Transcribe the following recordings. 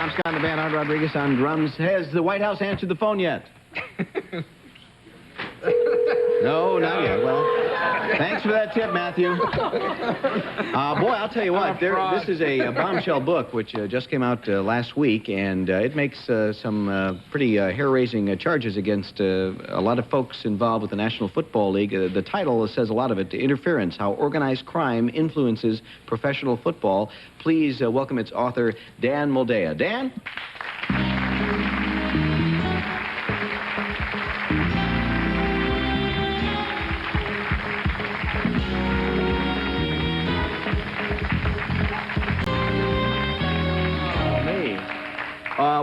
Tom Scott and the band, Art Rodriguez on drums. Has the White House answered the phone yet? No, not yet. Well, thanks for that tip, Matthew. Boy, I'll tell you what, this is a bombshell book which just came out last week, and it makes some pretty hair-raising charges against a lot of folks involved with the National Football League. The title says a lot of it, Interference, How Organized Crime Influences Professional Football. Please welcome its author, Dan Moldea. Dan?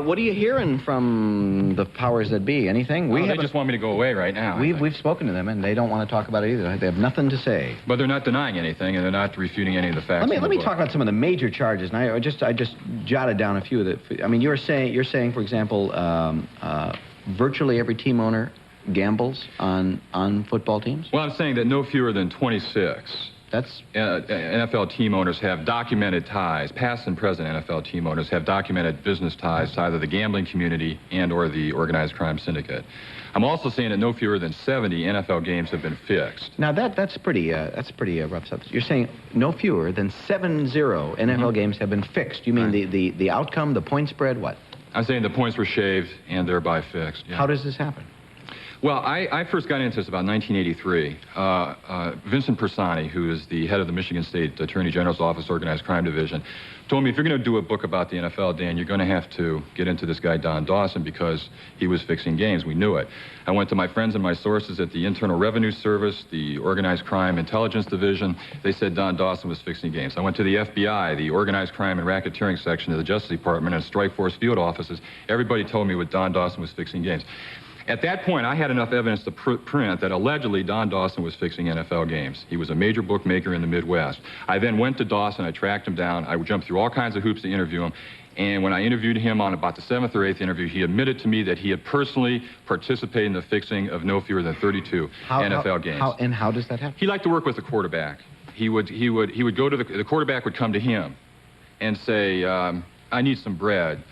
What are you hearing from the powers that be? Anything? They just want me to go away right now. We've spoken to them, and they don't want to talk about it either. They have nothing to say. But they're not denying anything, and they're not refuting any of the facts. Let me talk about some of the major charges. And I just jotted down a few of the. I mean, you're saying, for example, virtually every team owner gambles on football teams. Well, I'm saying that no fewer than 26. That's NFL team owners have documented ties. Past and present NFL team owners have documented business ties to either the gambling community and/or the organized crime syndicate. I'm also saying that no fewer than 70 NFL games have been fixed. Now that's pretty rough stuff. You're saying no fewer than 70 NFL games have been fixed. You mean the outcome, the point spread, what? I'm saying the points were shaved and thereby fixed. Yeah. How does this happen? Well, I first got into this about 1983. Vincent Persani, who is the head of the Michigan State Attorney General's Office Organized Crime Division, told me, if you're going to do a book about the NFL, Dan, you're going to have to get into this guy, Don Dawson, because he was fixing games. We knew it. I went to my friends and my sources at the Internal Revenue Service, the Organized Crime Intelligence Division. They said Don Dawson was fixing games. I went to the FBI, the Organized Crime and Racketeering Section of the Justice Department, and Strike Force field offices. Everybody told me what Don Dawson was fixing games. At that point, I had enough evidence to print that allegedly Don Dawson was fixing NFL games. He was a major bookmaker in the Midwest. I then went to Dawson, I tracked him down, I jumped through all kinds of hoops to interview him, and when I interviewed him on about the 7th or 8th interview, he admitted to me that he had personally participated in the fixing of no fewer than 32 NFL games. How does that happen? He liked to work with the quarterback. He would go to the quarterback would come to him and say, I need some bread.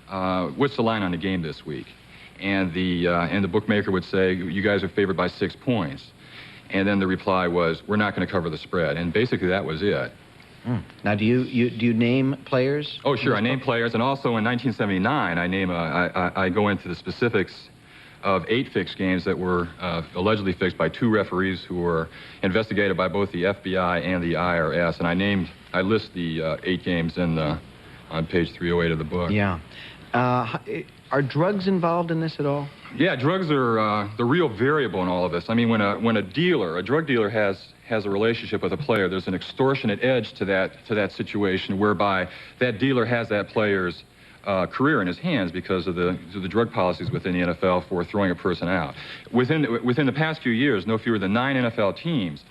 What's the line on the game this week? And the bookmaker would say, you guys are favored by 6 points. And then the reply was, we're not going to cover the spread. And basically that was it. Now, do you name players? Oh, sure, I name players. And also in 1979, I go into the specifics of 8 fixed games that were allegedly fixed by 2 referees who were investigated by both the FBI and the IRS. And I list the 8 games on page 308 of the book. Yeah. Are drugs involved in this at all? Yeah, drugs are the real variable in all of this. I mean, when a drug dealer has a relationship with a player, there's an extortionate edge to that situation whereby that dealer has that player's career in his hands because of the drug policies within the NFL for throwing a person out. Within the past few years, no fewer than 9 NFL teams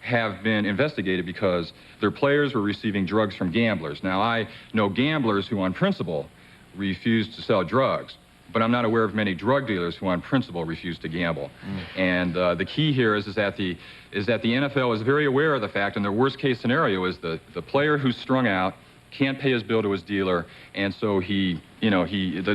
have been investigated because their players were receiving drugs from gamblers. Now, I know gamblers who, on principle, refuse to sell drugs, but I'm not aware of many drug dealers who, on principle, refuse to gamble. And the key here is that the NFL is very aware of the fact, and their worst-case scenario is the player who's strung out can't pay his bill to his dealer, and so the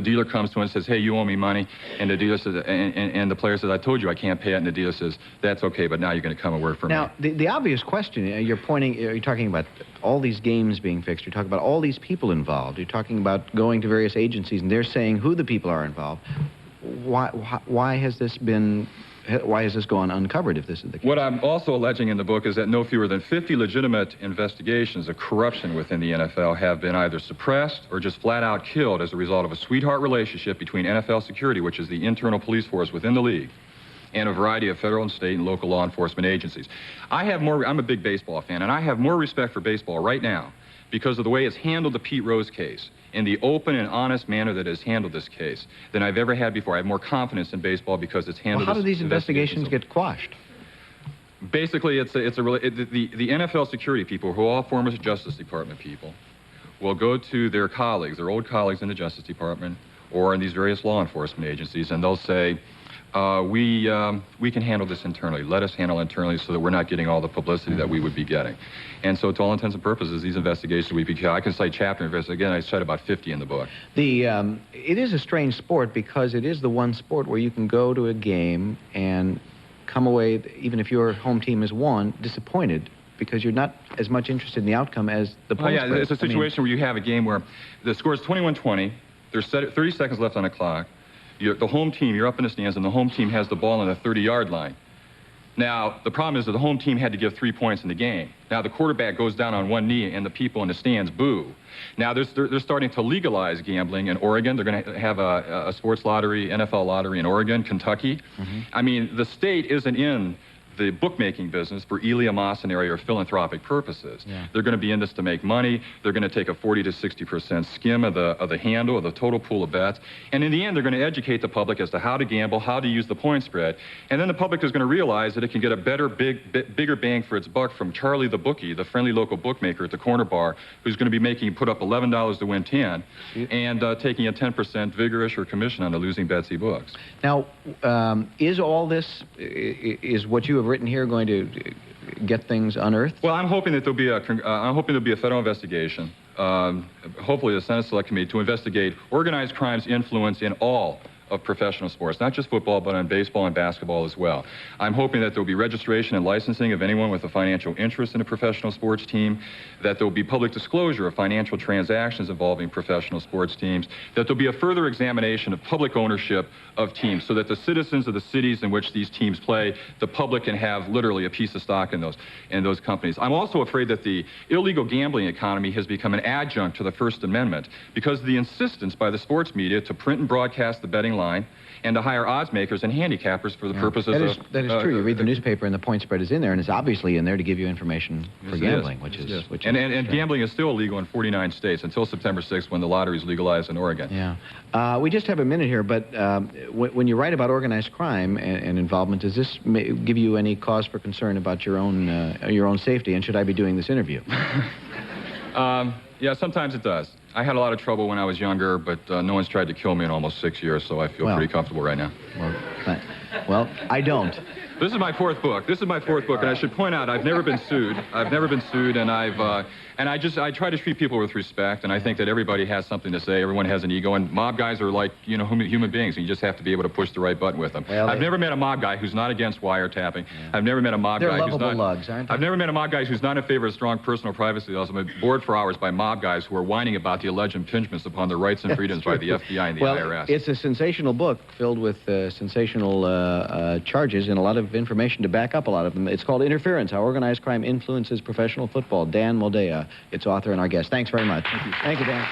dealer comes to him and says, hey, you owe me money, and the dealer says, and the player says, I told you I can't pay it, and the dealer says, that's okay, but now you're going to come and work for me. Now, the obvious question, you're talking about all these games being fixed, you're talking about all these people involved, you're talking about going to various agencies, and they're saying who the people are involved. Why has this gone uncovered if this is the case? What I'm also alleging in the book is that no fewer than 50 legitimate investigations of corruption within the NFL have been either suppressed or just flat out killed as a result of a sweetheart relationship between NFL security, which is the internal police force within the league, and a variety of federal and state and local law enforcement agencies. I'm a big baseball fan, and I have more respect for baseball right now because of the way it's handled the Pete Rose case in the open and honest manner that it's handled this case than I've ever had before. I have more confidence in baseball because it's handled. Well, how do these investigations get quashed? Basically, the NFL security people, who are all former Justice Department people, will go to their colleagues, their old colleagues in the Justice Department or in these various law enforcement agencies, and they'll say, we can handle this internally. Let us handle it internally so that we're not getting all the publicity that we would be getting. And so to all intents and purposes, these investigations I can cite chapter investigations. Again, I cite about 50 in the book. It is a strange sport because it is the one sport where you can go to a game and come away, even if your home team has won, disappointed because you're not as much interested in the outcome as the point spread. It's a situation where you have a game where the score is 21-20, there's 30 seconds left on the clock, the home team, you're up in the stands, and the home team has the ball on the 30-yard line. Now, the problem is that the home team had to give 3 points in the game. Now, the quarterback goes down on one knee, and the people in the stands boo. Now, they're starting to legalize gambling in Oregon. They're going to have a sports lottery, NFL lottery in Oregon, Kentucky. I mean, the state isn't in the bookmaking business for eleemosynary or philanthropic purposes. They're going to be in this to make money. They're going to take a 40 to 60% skim of the handle, of the total pool of bets. And in the end, they're going to educate the public as to how to gamble, how to use the point spread. And then the public is going to realize that it can get a bigger bang for its buck from Charlie the bookie, the friendly local bookmaker at the corner bar, who's going to be put up $11 to win 10, and taking a 10% vigorous or commission on the losing Betsy books. Now, is all this, is what you have written here going to get things unearthed? Well, I'm hoping that there'll be a federal investigation, hopefully the Senate Select Committee, to investigate organized crime's influence in all of professional sports, not just football, but on baseball and basketball as well. I'm hoping that there will be registration and licensing of anyone with a financial interest in a professional sports team, that there will be public disclosure of financial transactions involving professional sports teams, that there will be a further examination of public ownership of teams so that the citizens of the cities in which these teams play, the public can have literally a piece of stock in those companies. I'm also afraid that the illegal gambling economy has become an adjunct to the First Amendment because of the insistence by the sports media to print and broadcast the betting line and to hire odds makers and handicappers for the purposes of... That is true. You read the newspaper and the point spread is in there, and it's obviously in there to give you information for gambling, which is... And gambling is still illegal in 49 states until September 6th when the lottery is legalized in Oregon. Yeah. We just have a minute here, but when you write about organized crime and involvement, does this give you any cause for concern about your own safety, and should I be doing this interview? Yeah, sometimes it does. I had a lot of trouble when I was younger, but no one's tried to kill me in almost 6 years, so I feel pretty comfortable right now. Well, I don't. This is my fourth book. And I should point out I've never been sued. And I try to treat people with respect, and I think that everybody has something to say. Everyone has an ego, and mob guys are like, human beings, and you just have to be able to push the right button with them. Well, I've never met a mob guy who's not against wiretapping. I've never met a mob guy who's not... lugs, aren't they? I've never met a mob guy who's not in favor of strong personal privacy laws. I've been bored for hours by mob guys who are whining about the alleged impingements upon their rights and freedoms by the FBI and the IRS. It's a sensational book filled with sensational charges and a lot of information to back up a lot of them. It's called Interference, How Organized Crime Influences Professional Football. Dan Moldea, its author and our guest. Thanks very much. Thank you, Dan.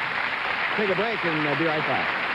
Take a break and be right back.